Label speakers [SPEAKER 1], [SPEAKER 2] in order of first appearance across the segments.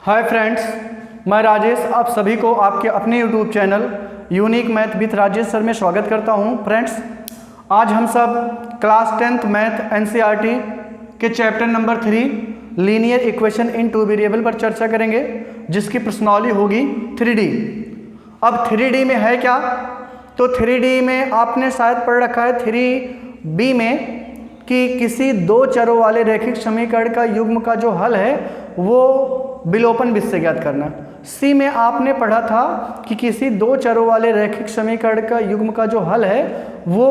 [SPEAKER 1] Hi friends, मैं राजेश आप सभी को आपके अपने YouTube channel unique math with Rajesh sir में स्वागत करता हूं। फ्रेंड्स, आज हम सब क्लास 10th मैथ एनसीईआरटी के chapter number 3 linear equation in two variable पर चर्चा करेंगे, जिसकी प्रश्नावली होगी 3D। अब 3D में है क्या? तो 3D में आपने शायद पढ़ रखा है 3B में कि किसी दो चरों वाले रैखिक समीकरण का युग्म का जो हल है वो विलोपन विधि से ज्ञात करना। सी में आपने पढ़ा था कि किसी दो चरों वाले रैखिक समीकरण का युग्म का जो हल है वो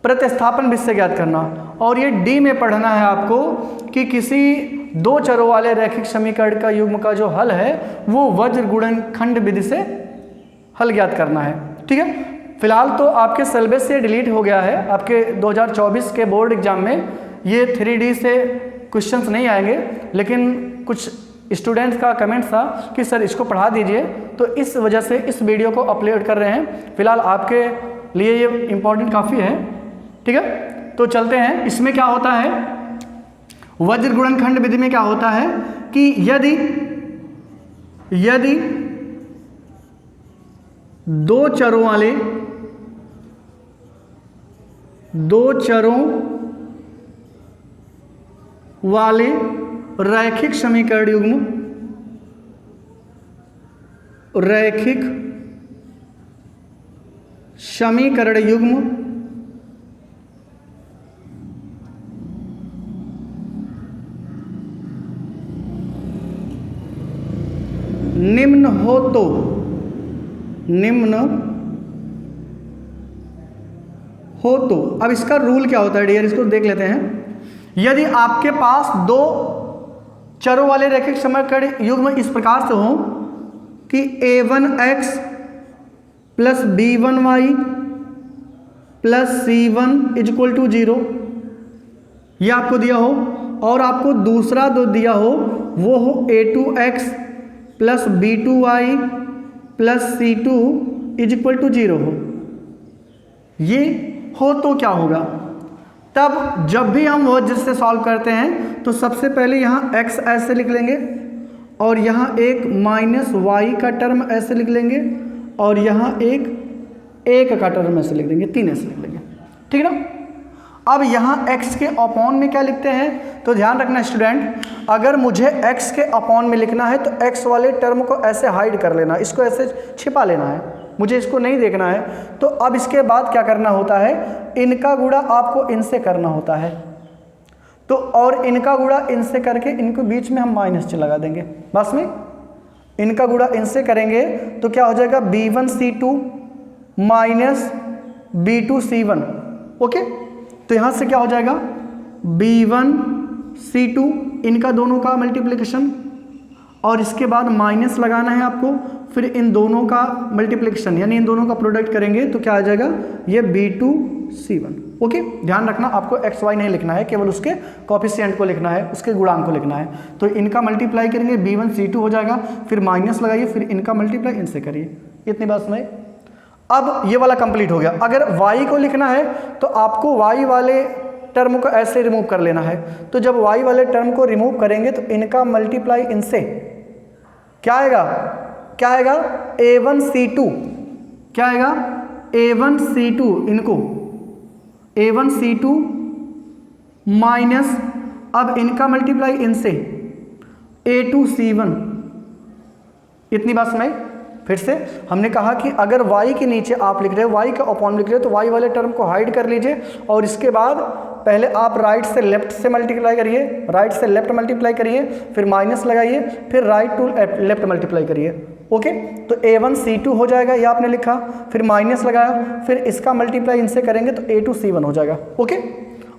[SPEAKER 1] प्रतिस्थापन विधि से ज्ञात करना। और ये डी में पढ़ना है आपको कि किसी दो चरों वाले रैखिक समीकरण का युग्म का जो हल है वो वज्र गुणनखंड विधि से हल ज्ञात करना है। ठीक है, फिलहाल तो आपके सिलेबस से डिलीट हो गया है। आपके 2024 के बोर्ड एग्जाम में ये 3D से क्वेश्चंस नहीं आएंगे, लेकिन कुछ स्टूडेंट्स का कमेंट था कि सर इसको पढ़ा दीजिए, तो इस वजह से इस वीडियो को अपलोड कर रहे हैं। फिलहाल आपके लिए ये इम्पोर्टेंट काफ़ी है। ठीक है, तो चलते हैं। इसमें क्या होता है, वज्र गुणनखंड विधि में क्या होता है कि यदि दो चरों वाले रैखिक समीकरण युग्म निम्न हो तो अब इसका रूल क्या होता है डियर, इसको देख लेते हैं। यदि आपके पास दो चरों वाले रैखिक समीकरण युग्म इस प्रकार से हो कि a1x plus b1y plus c1 equal to 0, यह आपको दिया हो, और आपको दूसरा दो दिया हो वो हो a2x plus b2y plus c2 equal to 0 हो। ये हो तो क्या होगा? तब जब भी हम वज्र से सॉल्व करते हैं तो सबसे पहले यहाँ x ऐसे लिख लेंगे, और यहाँ एक माइनस वाई का टर्म ऐसे लिख लेंगे, और यहाँ एक का टर्म ऐसे लिख देंगे, 3 ऐसे लिख लेंगे। ठीक है ना। अब यहाँ x के अपॉन में क्या लिखते हैं, तो ध्यान रखना स्टूडेंट, अगर मुझे x के अपॉन में लिखना है तो x वाले टर्म को ऐसे हाइड कर लेना, इसको ऐसे छिपा लेना है, मुझे इसको नहीं देखना है। तो अब इसके बाद क्या करना होता है, इनका गुणा आपको इनसे करना होता है। तो और इनका गुणा इनसे करके इनको बीच में हम माइनस लगा देंगे। बस में इनका गुणा इनसे करेंगे तो क्या हो जाएगा, b1c2 माइनस b2c1। ओके, तो यहाँ से क्या हो जाएगा, b1c2 इनका दोनों का मल्टीप्लिकेशन, और इसके बाद माइनस लगाना है आपको, फिर इन दोनों का मल्टीप्लिकेशन यानी इन दोनों का प्रोडक्ट करेंगे तो क्या आ जाएगा, ये b2c1। ओके, ध्यान रखना आपको x y नहीं लिखना है, केवल उसके कोफिशिएंट को लिखना है, उसके गुणांक को लिखना है। तो इनका मल्टीप्लाई करेंगे, b1c2 हो जाएगा, फिर माइनस लगाइए, फिर इनका मल्टीप्लाई इनसे करिए। इतनी बात समझ। अब ये वाला कंप्लीट हो गया। अगर y को लिखना है तो आपको y वाले टर्म को ऐसे रिमूव कर लेना है। तो जब y वाले टर्म को रिमूव करेंगे तो इनका मल्टीप्लाई इनसे क्या आएगा, a1c2, क्या आएगा, a1c2, इनको a1c2 माइनस, अब इनका मल्टीप्लाई इनसे a2c1। इतनी बात समझ। फिर से हमने कहा कि अगर y के नीचे आप लिख रहे हो, y का अपॉन लिख रहे हो, तो y वाले टर्म को हाइड कर लीजिए, और इसके बाद पहले आप राइट से लेफ्ट से मल्टीप्लाई करिए, राइट से लेफ्ट मल्टीप्लाई करिए, फिर माइनस लगाइए, फिर राइट टू लेफ्ट मल्टीप्लाई करिए। ओके, तो a1c2 हो जाएगा, ये आपने लिखा, फिर माइनस लगाया, फिर इसका मल्टीप्लाई इनसे करेंगे तो a2c1 हो जाएगा। ओके,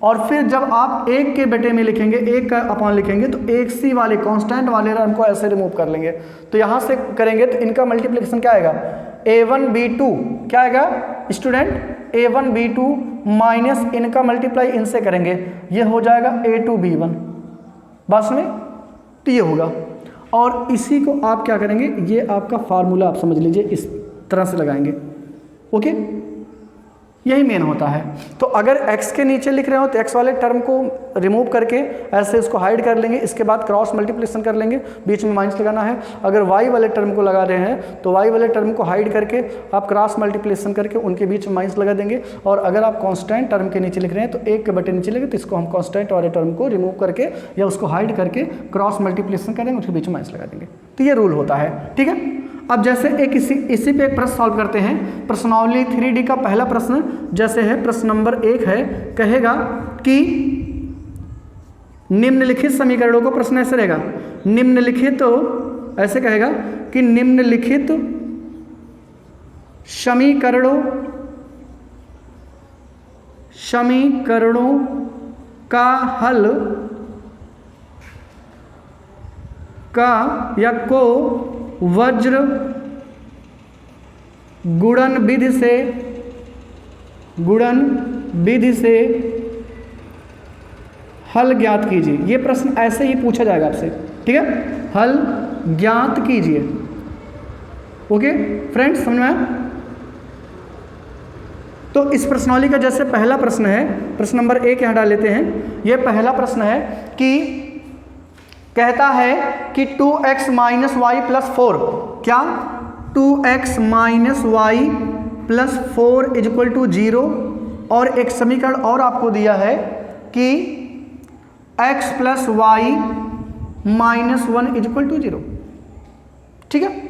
[SPEAKER 1] और फिर जब आप एक के बेटे में लिखेंगे, एक का अपॉन लिखेंगे, तो एक सी वाले कांस्टेंट वाले टर्म को ऐसे रिमूव कर लेंगे। तो यहाँ से करेंगे तो इनका मल्टीप्लिकेशन क्या आएगा, a1b2, क्या आएगा स्टूडेंट, a1b2 माइनस इनका मल्टीप्लाई इनसे करेंगे, ये हो जाएगा a2b1। बस में तो ये होगा, और इसी को आप क्या करेंगे, ये आपका फार्मूला आप समझ लीजिए, इस तरह से लगाएंगे। ओके, यही मेन होता है। तो अगर x के नीचे लिख रहे हो तो x वाले टर्म को रिमूव करके ऐसे इसको हाइड कर लेंगे, इसके बाद क्रॉस मल्टीप्लिकेशन कर लेंगे, बीच में माइनस लगाना है। अगर y वाले टर्म को लगा रहे हैं तो y वाले टर्म को हाइड करके आप क्रॉस मल्टीप्लिकेशन करके उनके बीच में माइनस लगा देंगे। और अगर आप कांस्टेंट टर्म के नीचे लिख रहे हैं तो 1 के बटे नीचे लिखे तो इसको हम कांस्टेंट वाले टर्म को रिमूव करके या उसको हाइड करके क्रॉस मल्टीप्लिकेशन करेंगे, उसके बीच में माइनस लगा देंगे। तो ये रूल होता है, ठीक है। अब जैसे एक इसी पे एक प्रश्न सॉल्व करते हैं। प्रश्नावली 3D का पहला प्रश्न जैसे है, प्रश्न नंबर 1 है, कहेगा कि निम्नलिखित समीकरणों को, प्रश्न ऐसे रहेगा, निम्नलिखित, तो ऐसे कहेगा कि निम्नलिखित समीकरणों का हल का या को वज्र गुणन विधि से हल ज्ञात कीजिए। ये प्रश्न ऐसे ही पूछा जाएगा आपसे, ठीक है, हल ज्ञात कीजिए। ओके फ्रेंड्स, समझ में आया? तो इस प्रश्नावली का जैसे पहला प्रश्न है, प्रश्न नंबर 1 यहाँ डाल लेते हैं। ये पहला प्रश्न है कि कहता है कि 2x माइनस वाई प्लस 4, क्या 2x minus Y plus 4 is equal to 0, और एक समीकरण और आपको दिया है कि x plus Y minus 1 is equal to 0, ठीक है।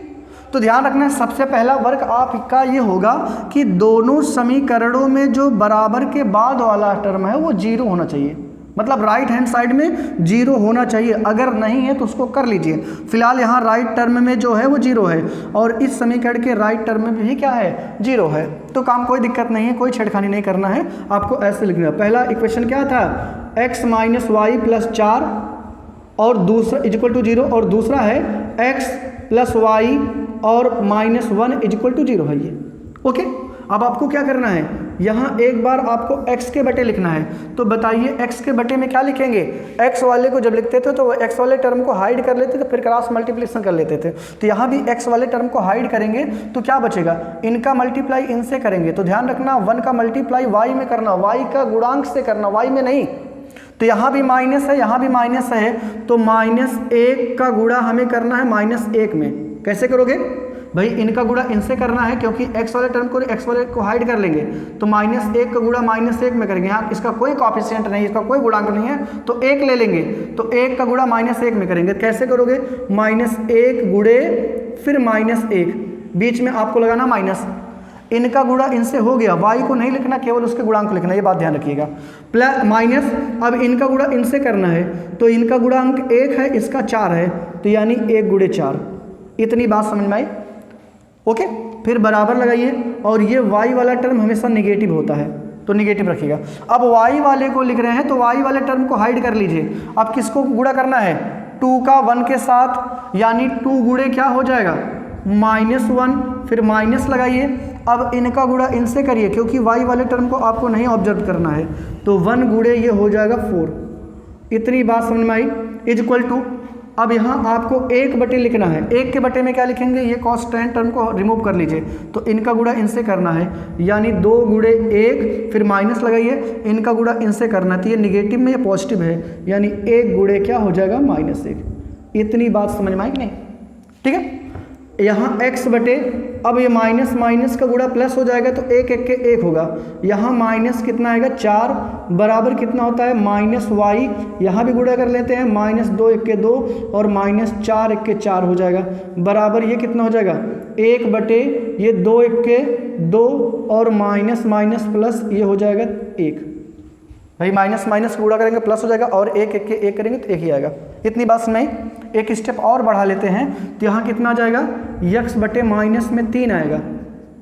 [SPEAKER 1] तो ध्यान रखना है, सबसे पहला वर्क आपका ये होगा कि दोनों समीकरणों में जो बराबर के बाद वाला टर्म है वो 0 होना चाहिए, मतलब राइट हैंड साइड में 0 होना चाहिए। अगर नहीं है तो उसको कर लीजिए। फिलहाल यहाँ राइट टर्म में जो है वो 0 है और इस समीकरण के राइट टर्म में भी क्या है, 0 है। तो काम कोई दिक्कत नहीं है, कोई छेड़खानी नहीं करना है, आपको ऐसे लिखना है। पहला इक्वेशन क्या था, x माइनस वाई प्लस 4 और दूसरा इजक्वल टू 0, और दूसरा है x प्लस वाई और माइनस 1 इजक्वल टू 0 है ये। ओके, अब आपको क्या करना है, यहाँ एक बार आपको x के बटे लिखना है। तो बताइए x के बटे में क्या लिखेंगे, x वाले को जब लिखते थे तो वो x वाले टर्म को हाइड कर लेते थे, फिर क्रॉस मल्टीप्लिकेशन कर लेते थे। तो यहाँ भी x वाले टर्म को हाइड करेंगे तो क्या बचेगा, इनका मल्टीप्लाई इनसे करेंगे। तो ध्यान रखना 1 का मल्टीप्लाई y में करना, y का गुणांक से करना, y में नहीं। तो यहाँ भी माइनस है, यहाँ भी माइनस है, तो -1 का गुणा हमें करना है -1 में। कैसे करोगे भाई, इनका गुणा इनसे करना है क्योंकि x वाले टर्म को x वाले को हाइड कर लेंगे, तो -1 का गुणा -1 में करेंगे। यहाँ इसका कोई कॉफिशिएंट नहीं, इसका कोई गुणांक नहीं है, तो 1 ले लेंगे, तो 1 का गुणा -1 में करेंगे। कैसे करोगे, -1 गुणे फिर -1, बीच में आपको लगाना माइनस, इनका गुणा इनसे हो गया, y को नहीं लिखना, केवल उसके गुणांक को लिखना, ये बात ध्यान रखिएगा। प्लस माइनस, अब इनका गुणा इनसे करना है, तो इनका गुणांक 1 है, इसका 4 है, तो यानी 1 गुणे 4। इतनी बात समझ में आई? ओके, फिर बराबर लगाइए, और ये y वाला टर्म हमेशा नेगेटिव होता है तो नेगेटिव रखिएगा। अब y वाले को लिख रहे हैं तो y वाले टर्म को हाइड कर लीजिए। अब किसको गुणा करना है, 2 का 1 के साथ, यानी 2 गुणे क्या हो जाएगा, -1, फिर माइनस लगाइए। अब इनका गुणा इनसे करिए क्योंकि y वाले टर्म को आपको नहीं ऑब्जर्व करना है, तो 1 गुणे ये हो जाएगा 4। इतनी बात समझ में आई? इजक्वल टू, अब यहाँ आपको 1 बटे लिखना है। 1 के बटे में क्या लिखेंगे, ये कांस्टेंट टर्म को रिमूव कर लीजिए, तो इनका गुणा इनसे करना है, यानी 2 गुणे 1, फिर माइनस लगाइए, इनका गुणा इनसे करना है, तो ये निगेटिव में या पॉजिटिव है, यानी 1 गुणे क्या हो जाएगा, -1। इतनी बात समझ में आई कि नहीं? ठीक है, यहाँ x बटे, अब ये माइनस माइनस का गुणा प्लस हो जाएगा, तो 1 1 के 1 होगा, यहाँ माइनस कितना आएगा, 4, बराबर कितना होता है, -y, यहाँ भी गुणा कर लेते हैं, -2 1 के 2 और -4 1 के 4 हो जाएगा, बराबर ये कितना हो जाएगा, 1 बटे ये 2 1 के 2 और माइनस माइनस प्लस ये हो जाएगा 1। भाई माइनस माइनस गुणा करेंगे प्लस हो जाएगा, और 1 1 के 1 करेंगे तो 1 ही आएगा। इतनी बात सुनाई? एक स्टेप और बढ़ा लेते हैं, तो यहाँ कितना आ जाएगा, x बटे माइनस में 3 आएगा,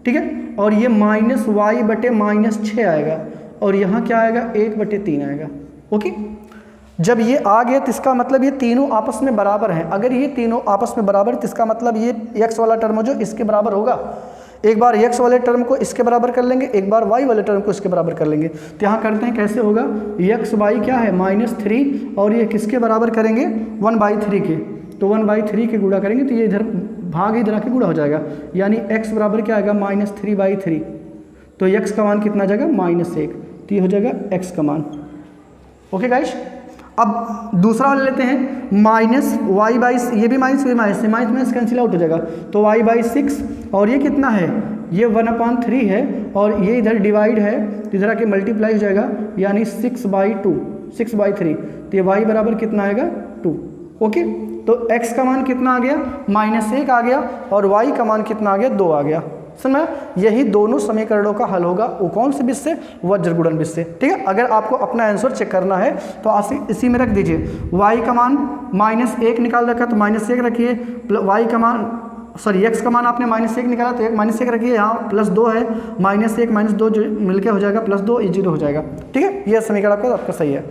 [SPEAKER 1] ठीक है, और ये -y बटे -6 आएगा, और यहाँ क्या आएगा, 1 बटे 3 आएगा। ओके, जब ये आ गया तो इसका मतलब ये तीनों आपस में बराबर हैं। अगर ये तीनों आपस में बराबर तो इसका मतलब ये x वाला टर्म जो इसके बराबर होगा। एक बार x वाले टर्म को इसके बराबर कर लेंगे, एक बार y वाले टर्म को इसके बराबर कर लेंगे। तो यहाँ करते हैं, कैसे होगा, x/y क्या है, -3, और ये किसके बराबर करेंगे, 1/3 के, तो 1/3 के गुणा करेंगे, तो ये इधर भाग इधर आके गुणा हो जाएगा, यानी x बराबर क्या आएगा, -3/3, तो x का मान कितना आ जाएगा, -1, तो ये हो जाएगा x का मान। Okay guys. अब दूसरा वाला लेते हैं, माइनस वाई बाई, ये भी माइनस, ये minus, minus minus cancel out हो जाएगा, तो वाई बाई 6 और ये कितना है, ये 1/3 है और ये इधर डिवाइड है तो इधर आके मल्टीप्लाई हो जाएगा, यानी 6/2, 6/3, तो ये y बराबर कितना आएगा 2। ओके, तो x का मान कितना आ गया, -1 आ गया और y का मान कितना आ गया, 2 आ गया। समझ में? यही दोनों समीकरणों का हल होगा। वो कौन से बीच से, वज्र गुणन बीच से। ठीक है, अगर आपको अपना आंसर चेक करना है तो इसी में रख दीजिए, y का मान -1 निकाल रखा तो -1 रखिए, y का मान x का मान आपने -1 निकाला तो -1 रखिए, यहाँ +2 है, -1 -2 जो मिलके हो जाएगा +2, ये 0 हो जाएगा। ठीक है, ये समीकरण आपका सही है।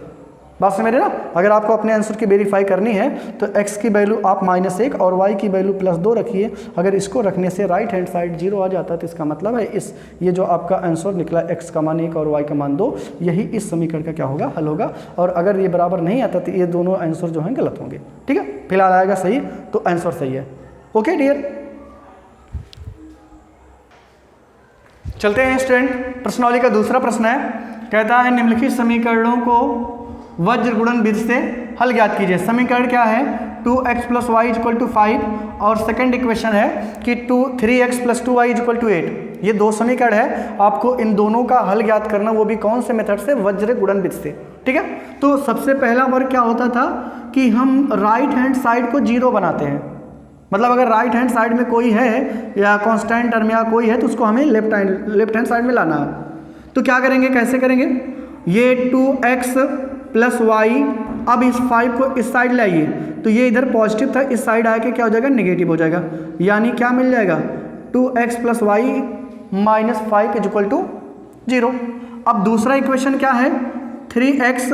[SPEAKER 1] बात समझ रहे ना? अगर आपको अपने आंसर की वेरीफाई करनी है तो x की वैल्यू आप -1 और y की वैल्यू +2 रखिए। अगर इसको रखने से राइट हैंड साइड 0 आ जाता है तो इसका मतलब है ये जो आपका आंसर निकला x का मान 1 और y का मान 2, यही इस समीकरण का क्या होगा, हल होगा। और अगर ये बराबर नहीं आता तो ये दोनों आंसर जो हैं गलत होंगे। ठीक है, फिलहाल आएगा सही तो आंसर सही है। ओके डियर, चलते हैं स्टूडेंट, प्रश्नावली का दूसरा प्रश्न है, कहता है निम्नलिखित समीकरणों को वज्र गुणन विधि से हल ज्ञात कीजिए। समीकरण क्या है, 2x + y = 5 और सेकंड इक्वेशन है कि 3x + 2y = 8। ये दो समीकरण है, आपको इन दोनों का हल ज्ञात करना, वो भी कौन से मेथड से, वज्र गुणन विधि से। ठीक है, तो सबसे पहला वर्ग क्या होता था कि हम राइट हैंड साइड को 0 बनाते हैं। मतलब अगर राइट हैंड साइड में कोई है या कांस्टेंट टर्म या कोई है तो उसको हमें लेफ्ट हैंड साइड में लाना है। तो क्या करेंगे, कैसे करेंगे, ये 2x + y, अब इस 5 को इस साइड लाइए तो ये इधर पॉजिटिव था, इस साइड आके क्या हो जाएगा, नेगेटिव हो जाएगा, यानी क्या मिल जाएगा, 2x + y - 5 = 0। अब दूसरा इक्वेशन क्या है, 3x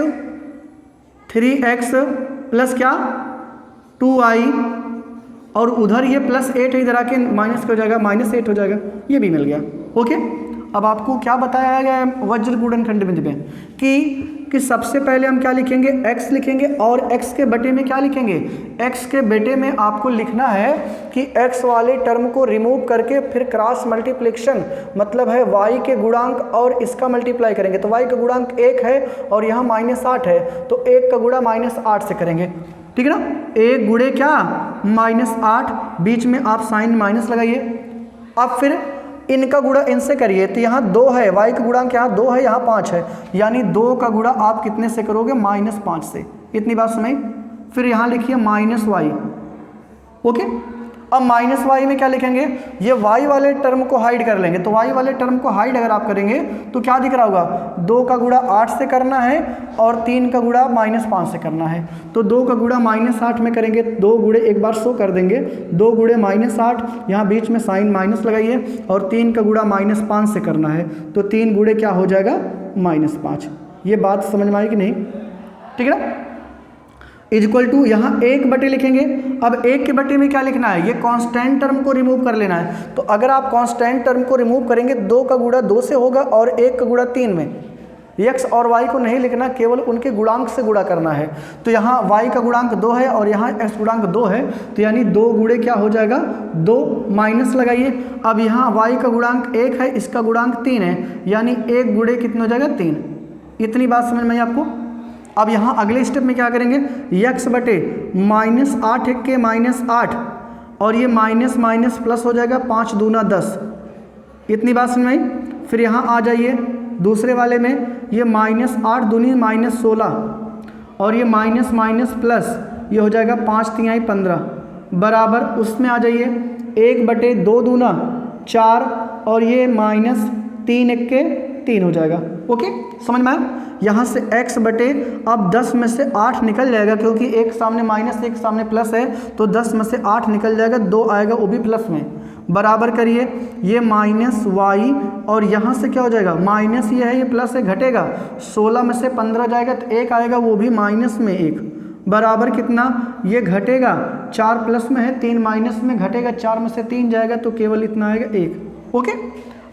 [SPEAKER 1] प्लस क्या, 2y और उधर ये +8 है, इधर आके माइनस हो जाएगा, -8 हो जाएगा, ये भी मिल गया। ओके, अब आपको क्या बताया गया है वज्र गुणन खंड विधि में कि सबसे पहले हम क्या लिखेंगे, x लिखेंगे और x के बटे में क्या लिखेंगे, x के बटे में आपको लिखना है कि x वाले टर्म को रिमूव करके फिर क्रॉस मल्टीप्लिकेशन, मतलब है y के गुणांक और इसका मल्टीप्लाई करेंगे। तो y का गुणांक 1 है और यहाँ -8 है, तो 1 का गुणा -8 से करेंगे। ठीक है ना, 1 गुणे क्या, -8, बीच में आप साइन माइनस लगाइए। अब फिर इनका गुणा इनसे करिए, तो यहाँ 2 है, y का गुणांक यहाँ 2 है, यहाँ 5 है, यानी 2 का गुणा आप कितने से करोगे, -5 से। इतनी बात समझ। फिर यहाँ लिखिए -y। ओके, अब -y में क्या लिखेंगे, ये y वाले टर्म को हाइड कर लेंगे। तो y वाले टर्म को हाइड अगर आप करेंगे तो क्या दिख रहा होगा, 2 का गुणा 8 से करना है और 3 का गुणा -5 से करना है। तो 2 का गुणा -8 में करेंगे, 2 गुणे एक बार शो कर देंगे, 2 गुणे -8, यहाँ बीच में साइन माइनस लगाइए और 3 का गुणा -5 से करना है, तो 3 गुणे क्या हो जाएगा, -5। ये बात समझ में आई कि नहीं? ठीक है ना, इक्वल टू यहाँ 1 बटे लिखेंगे। अब 1 के बटे में क्या लिखना है, ये कांस्टेंट टर्म को रिमूव कर लेना है। तो अगर आप कांस्टेंट टर्म को रिमूव करेंगे, 2 का गुणा 2 से होगा और 1 का गुणा 3 में। x और y को नहीं लिखना, केवल उनके गुणांक से गुणा करना है। तो यहाँ y का गुणांक 2 है और यहाँ x गुणांक 2 है, तो यानी 2 गुणे क्या हो जाएगा, 2 माइनस लगाइए। अब यहाँ y का गुणांक 1 है, इसका गुणांक 3 है, यानी 1 गुणे कितना हो जाएगा, 3। इतनी बात समझ में आई आपको? अब यहाँ अगले स्टेप में क्या करेंगे, x बटे -8 के -8 और ये माइनस माइनस प्लस हो जाएगा, 5 दूना 10। इतनी बात समझ में आई? फिर यहाँ आ जाइए दूसरे वाले में, ये -8 दूनी -16 और ये माइनस माइनस प्लस, ये हो जाएगा 5 तिहाई 15 बराबर, उसमें आ जाइए 1 बटे 2 दूना 4 और ये -3 1 के 3 हो जाएगा। ओके, समझ में आया? यहाँ से x बटे, अब 10 में से 8 निकल जाएगा, क्योंकि एक सामने माइनस एक सामने प्लस है, तो 10 में से 8 निकल जाएगा, 2 आएगा वो भी प्लस में, बराबर करिए ये -y और यहाँ से क्या हो जाएगा, माइनस ये है, ये प्लस है, घटेगा, 16 में से 15 जाएगा तो 1 आएगा, वो भी माइनस में 1, बराबर कितना, ये घटेगा, 4 प्लस में है, 3 माइनस में, घटेगा, 4 में से 3 जाएगा तो केवल इतना आएगा 1। ओके,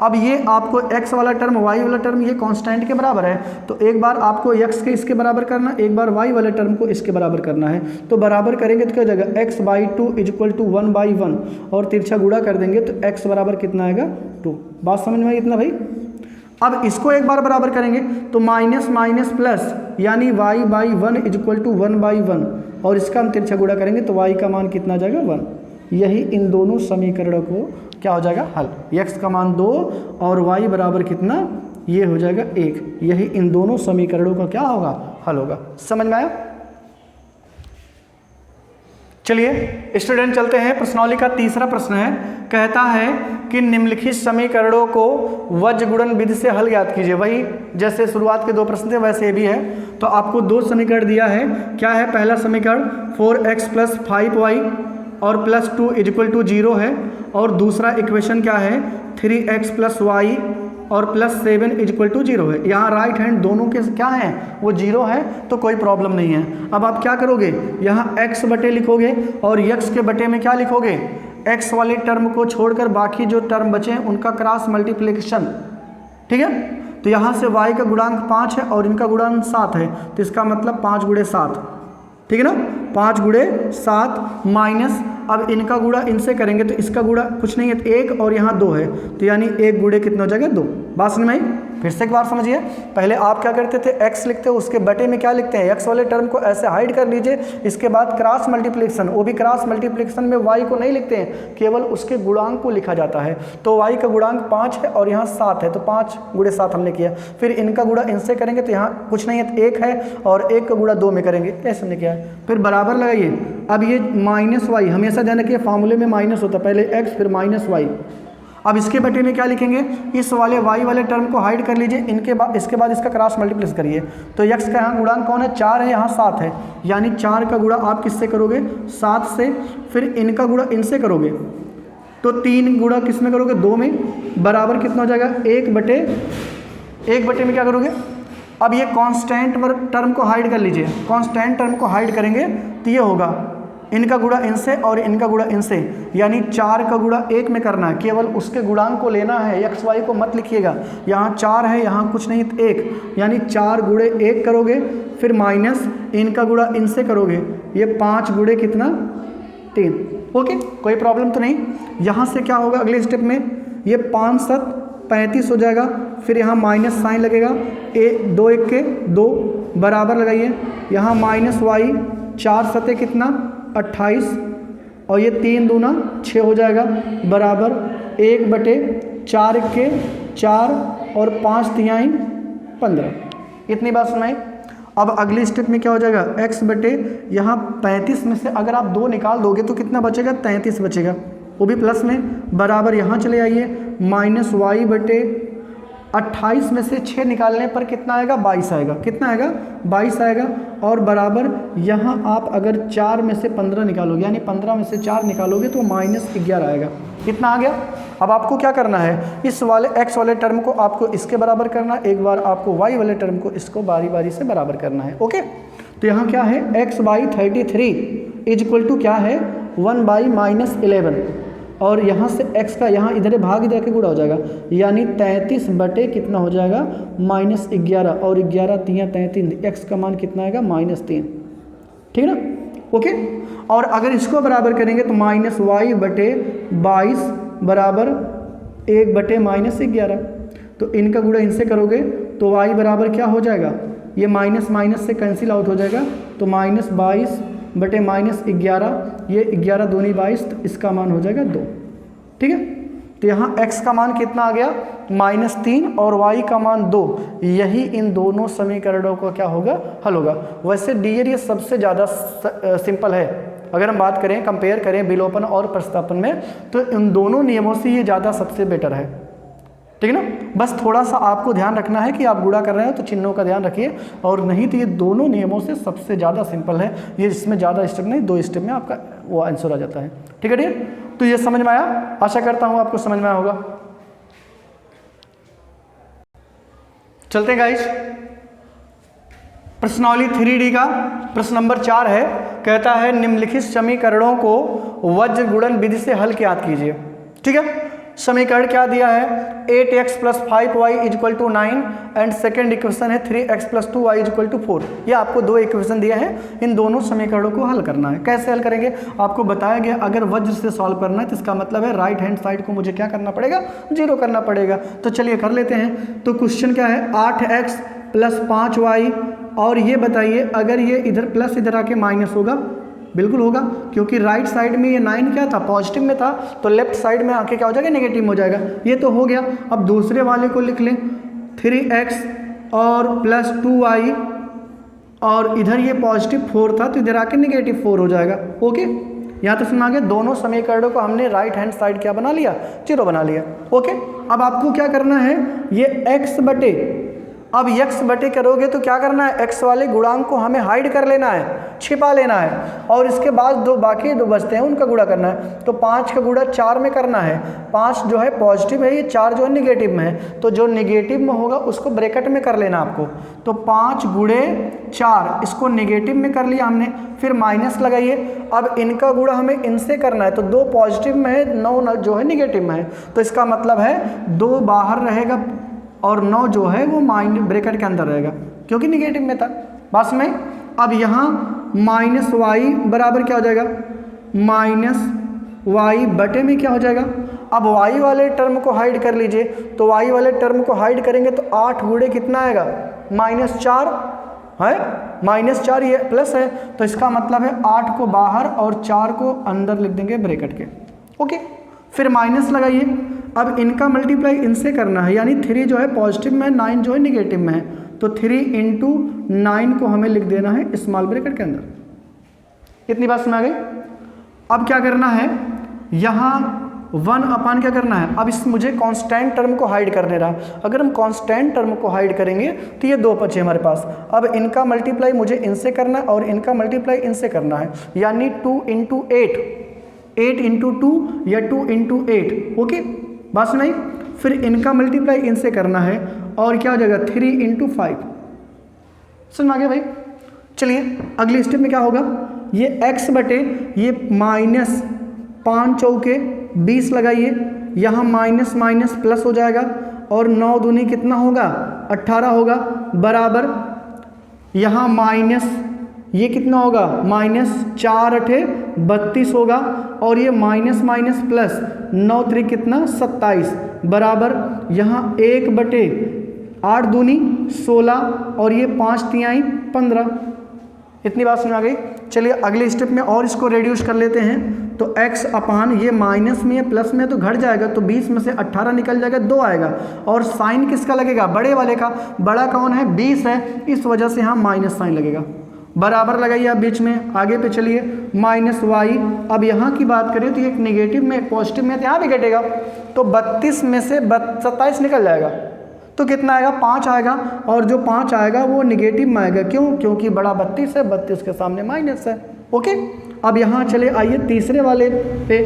[SPEAKER 1] अब ये आपको x वाला टर्म y वाला टर्म ये कांस्टेंट के बराबर है, तो एक बार आपको x के इसके बराबर करना, एक बार y वाले टर्म को इसके बराबर करना है। तो बराबर करेंगे तो क्या हो जाएगा, x/2 = 1/1 और तिरछा गुणा कर देंगे तो x बराबर कितना आएगा, 2। बात समझ में आई इतना भाई? अब इसको एक बार बराबर करेंगे तो माइनस माइनस प्लस यानी y बाई 1 इजक्वल टू 1/1, और इसका हम तिरछा गुणा करेंगे तो y का मान कितना आ जाएगा 1। यही इन दोनों समीकरणों को क्या हो जाएगा हल। x का मान 2 और y बराबर कितना, ये हो जाएगा 1। यही इन दोनों समीकरणों का क्या होगा, हल होगा। समझ में आया? चलिए स्टूडेंट चलते हैं, प्रश्नावली का तीसरा प्रश्न है, कहता है कि निम्नलिखित समीकरणों को वज्र गुणन विधि से हल ज्ञात कीजिए। वही जैसे शुरुआत के दो प्रश्न थे वैसे ये भी है। तो आपको दो समीकरण दिया है, क्या है, पहला समीकरण 4x + 5y और +2 = 0 है, और दूसरा इक्वेशन क्या है 3x + y और +7 = 0 है। यहाँ राइट हैंड दोनों के क्या हैं, वो 0 है, तो कोई प्रॉब्लम नहीं है। अब आप क्या करोगे, यहाँ x बटे लिखोगे और x के बटे में क्या लिखोगे, x वाले टर्म को छोड़कर बाकी जो टर्म बचे हैं उनका क्रॉस मल्टीप्लिकेशन। ठीक है, तो यहाँ से y का गुणांक 5 है और इनका गुणांक 7 है, तो इसका मतलब 5 × 7, ठीक है ना, 5 × 7 माइनस, अब इनका गुणा इनसे करेंगे तो इसका गुणा कुछ नहीं है, तो 1 और यहाँ 2 है, तो यानी 1 × कितना हो जाएगा 2। बात समझ में आई? फिर से एक बार समझिए, पहले आप क्या करते थे, x लिखते हो, उसके बटे में क्या लिखते हैं, x वाले टर्म को ऐसे हाइड कर लीजिए, इसके बाद क्रॉस मल्टीप्लिकेशन, वो भी क्रॉस मल्टीप्लिकेशन में y को नहीं लिखते हैं, केवल उसके गुणांक को लिखा जाता है। तो y का गुणांक 5 है और यहाँ 7 है, तो 5 × 7 हमने किया। फिर इनका गुणा इनसे करेंगे तो यहाँ कुछ नहीं है, तो 1 है, और 1 का गुणा 2 में करेंगे, ऐसे हमने किया है। फिर बराबर लगाइए, अब ये -y, हमेशा ध्यान रखिए फार्मूले में माइनस होता है, पहले x फिर -y। अब इसके बटे में क्या लिखेंगे, इस वाले y वाले टर्म को हाइड कर लीजिए, इनके बाद इसके बाद इसका क्रॉस मल्टीप्लिकेशन करिए, तो x का यहाँ गुणांक कौन है, 4 है, यहाँ 7 है, यानी 4 का गुणा आप किससे करोगे, 7 से, फिर इनका गुणा इनसे करोगे, तो 3 गुणा किस में करोगे, 2 में, बराबर कितना हो जाएगा, 1 बटे में क्या करोगे, अब ये कांस्टेंट टर्म को हाइड कर लीजिए, कांस्टेंट टर्म को हाइड करेंगे तो ये होगा इनका गुणा इनसे और इनका गुणा इनसे, यानी 4 का गुणा 1 में करना है, केवल उसके गुणांक को लेना है, x y को मत लिखिएगा, यहाँ 4 है, यहाँ कुछ नहीं, 1, यानी 4 × 1 करोगे, फिर माइनस इनका गुणा इनसे करोगे, ये 5 × कितना 3। ओके, कोई प्रॉब्लम तो नहीं। यहाँ से क्या होगा अगले स्टेप में, ये 5 × 7 = 35 हो जाएगा, फिर यहाँ माइनस साइन लगेगा, 2 × 1 = 2 बराबर लगाइए, यहाँ -y, 4 × 7 कितना 28, और ये 3 दूना 6 हो जाएगा, बराबर 1/4 के 4 और 5 तिहाई 15। इतनी बात सुनाई। अब अगली स्टेप में क्या हो जाएगा, x बटे यहाँ 35 में से अगर आप 2 निकाल दोगे तो कितना बचेगा, 33 बचेगा, वो भी प्लस में, बराबर यहाँ चले आइए, -y बटे 28 में से 6 निकालने पर कितना आएगा, 22 आएगा, कितना आएगा 22 आएगा, और बराबर यहाँ आप अगर 4 में से 15 निकालोगे, यानी 15 में से 4 निकालोगे तो -11 आएगा। कितना आ गया। अब आपको क्या करना है, इस वाले x वाले टर्म को आपको इसके बराबर करना है, एक बार आपको y वाले टर्म को इसको बारी बारी से बराबर करना है। ओके, तो यहाँ क्या है, x/33 = क्या है 1/-11, और यहाँ से x का यहाँ इधर भाग इधर के गुणा हो जाएगा, यानी 33 बटे कितना हो जाएगा -11, और 11 × 3 = 33, x का मान कितना आएगा -3। ठीक है ना। ओके, और अगर इसको बराबर करेंगे तो -y बटे 22 बराबर 1 बटे -11, तो इनका गुणा इनसे करोगे तो y बराबर क्या हो जाएगा, ये माइनस माइनस से कैंसिल आउट हो जाएगा, तो -22 बटे -11, ये 11 दूनी 22, तो इसका मान हो जाएगा 2। ठीक है, तो यहाँ x का मान कितना आ गया -3 और y का मान 2। यही इन दोनों समीकरणों को क्या होगा, हल होगा। वैसे डीएल ये सबसे ज़्यादा सिंपल है, अगर हम बात करें कंपेयर करें विलोपन और प्रतिस्थापन में, तो इन दोनों नियमों से ये ज़्यादा सबसे बेटर है। ठीक है ना, बस थोड़ा सा आपको ध्यान रखना है कि आप गुणा कर रहे हो तो चिन्हों का ध्यान रखिए, और नहीं तो ये दोनों नियमों से सबसे ज़्यादा सिंपल है, ये इसमें ज़्यादा स्टेप नहीं, 2 स्टेप में आपका वो आंसर आ जाता है। ठीक है डियर, तो ये समझ में आया, आशा करता हूँ आपको समझ में आया होगा। चलते हैं गाइस, प्रश्नावली 3D का प्रश्न नंबर 4 है, कहता है निम्नलिखित समीकरणों को वज्र गुणन विधि से हल ज्ञात कीजिए। ठीक है, समीकरण क्या दिया है, 8x + 5y = 9, and second equation है 3x + 2y = 4। ये आपको 2 इक्वेशन दिए हैं, इन दोनों समीकरणों को हल करना है। कैसे हल करेंगे, आपको बताया गया अगर वज्र से सॉल्व करना है तो इसका मतलब है राइट हैंड साइड को मुझे क्या करना पड़ेगा, 0 करना पड़ेगा। तो चलिए कर लेते हैं। तो क्वेश्चन क्या है, 8x + 5y और ये बताइए अगर ये इधर प्लस इधर आके माइनस होगा, बिल्कुल होगा, क्योंकि राइट साइड में ये 9 क्या था, पॉजिटिव में था, तो लेफ्ट साइड में आके क्या हो जाएगा, नेगेटिव में हो जाएगा। ये तो हो गया। अब दूसरे वाले को लिख लें, 3x और प्लस 2y, और इधर ये पॉजिटिव 4 था तो इधर आके नेगेटिव 4 हो जाएगा। ओके, यहाँ तो समझ आ गया। दोनों समीकरणों को हमने राइट हैंड साइड क्या बना लिया, 0 बना लिया। ओके, अब आपको क्या करना है, ये x बटे, अब x बटे करोगे तो क्या करना है, x वाले गुणांक को हमें हाइड कर लेना है, छिपा लेना है, और इसके बाद बाकी दो बचते हैं उनका गुणा करना है। तो 5 का गुणा 4 में करना है। 5 जो है पॉजिटिव है, ये 4 जो है निगेटिव में है, तो जो निगेटिव में होगा उसको ब्रैकेट में कर लेना आपको। तो 5 गुणे 4, इसको निगेटिव में कर लिया हमने, फिर माइनस लगाइए। अब इनका गुणा हमें इनसे करना है, तो 2 पॉजिटिव में है, 9 जो है निगेटिव में है, तो इसका मतलब है 2 बाहर रहेगा और 9 जो है वो ब्रैकेट के अंदर रहेगा, क्योंकि निगेटिव में था। बस में अब यहाँ माइनस वाई बराबर क्या हो जाएगा, माइनस वाई बटे में क्या हो जाएगा। अब वाई वाले टर्म को हाइड कर लीजिए, तो वाई वाले टर्म को हाइड करेंगे तो 8 गुणे कितना आएगा, -4 है, -4 ये प्लस है, तो इसका मतलब है 8 को बाहर और 4 को अंदर लिख देंगे ब्रैकेट के। ओके, फिर माइनस लगाइए। अब इनका मल्टीप्लाई इनसे करना है, यानी 3 जो है पॉजिटिव में, 9 जो है निगेटिव में है, तो 3 × 9 को हमें लिख देना है स्मॉल ब्रैकेट के अंदर। इतनी बात समझ आ गई। अब क्या करना है, यहाँ 1 क्या करना है, अब इस मुझे कांस्टेंट टर्म को हाइड कर दे रहा है। अगर हम कांस्टेंट टर्म को हाइड करेंगे तो ये 2 बचे हमारे पास। अब इनका मल्टीप्लाई मुझे इनसे करना है और इनका मल्टीप्लाई इनसे करना है, यानी 2 × 8, 8 × 2 या 2 × 8। ओके, बस नहीं, फिर इनका मल्टीप्लाई इनसे करना है और क्या हो जाएगा 3 × 5। समझ आ गया भाई। चलिए अगली स्टेप में क्या होगा, ये x बटे ये -5 चौके 20 लगाइए, यहाँ माइनस माइनस प्लस हो जाएगा और 9 दूनी कितना होगा, 18 होगा, बराबर यहाँ माइनस ये कितना होगा, -4 × 8 32 होगा, और ये माइनस माइनस प्लस 9 × 3 कितना 27, बराबर यहाँ 1 बटे 8 दूनी 16 और ये 5 तिहाई 15। इतनी बात समझ आ गई। चलिए अगले स्टेप में और इसको रेड्यूस कर लेते हैं। तो x अपान ये माइनस में है प्लस में तो घट जाएगा, तो 20 में से 18 निकल जाएगा, 2 आएगा, और साइन किसका लगेगा, बड़े वाले का। बड़ा कौन है, 20 है, इस वजह से यहाँ माइनस साइन लगेगा, बराबर लगाइए आप बीच में। आगे पे चलिए, -y। अब यहाँ की बात करें तो एक नेगेटिव में एक पॉजिटिव में, तो यहाँ भी घटेगा, तो 32 में से 27 निकल जाएगा, तो कितना आएगा, 5 आएगा, और जो 5 आएगा वो निगेटिव में आएगा। क्यों, क्योंकि बड़ा 32 है, 32 के सामने माइनस है। ओके, अब यहाँ चले आइए तीसरे वाले पे,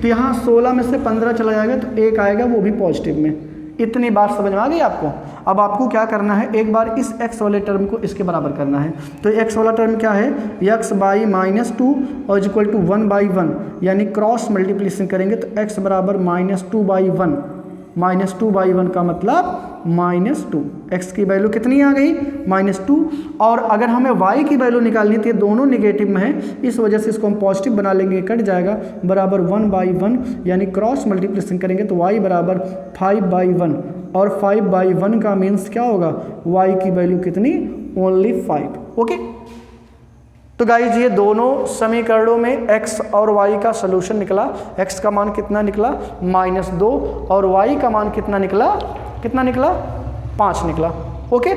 [SPEAKER 1] तो यहाँ 16 में से 15 चला जाएगा, तो 1 आएगा, वो भी पॉजिटिव में। इतनी बात समझ में आ गई आपको। अब आपको क्या करना है, एक बार इस x वाले टर्म को इसके बराबर करना है। तो x वाला टर्म क्या है, x/-2 और इक्वल टू 1/1, यानी क्रॉस मल्टीप्लिकेशन करेंगे तो x बराबर -2/1, -2/1 का मतलब -2। x की वैल्यू कितनी आ गई, -2। और अगर हमें y की वैल्यू निकालनी थी, दोनों निगेटिव में है, इस वजह से इसको हम पॉजिटिव बना लेंगे, कट जाएगा, बराबर 1/1, यानी क्रॉस मल्टीप्लिकेशन करेंगे तो y बराबर 5/1, और 5/1 का मीन्स क्या होगा, y की वैल्यू कितनी, ओनली 5। ओके, तो गाइज ये दोनों समीकरणों में x और y का सलूशन निकला। x का मान कितना निकला, -2, और y का मान कितना निकला, 5 निकला। ओके।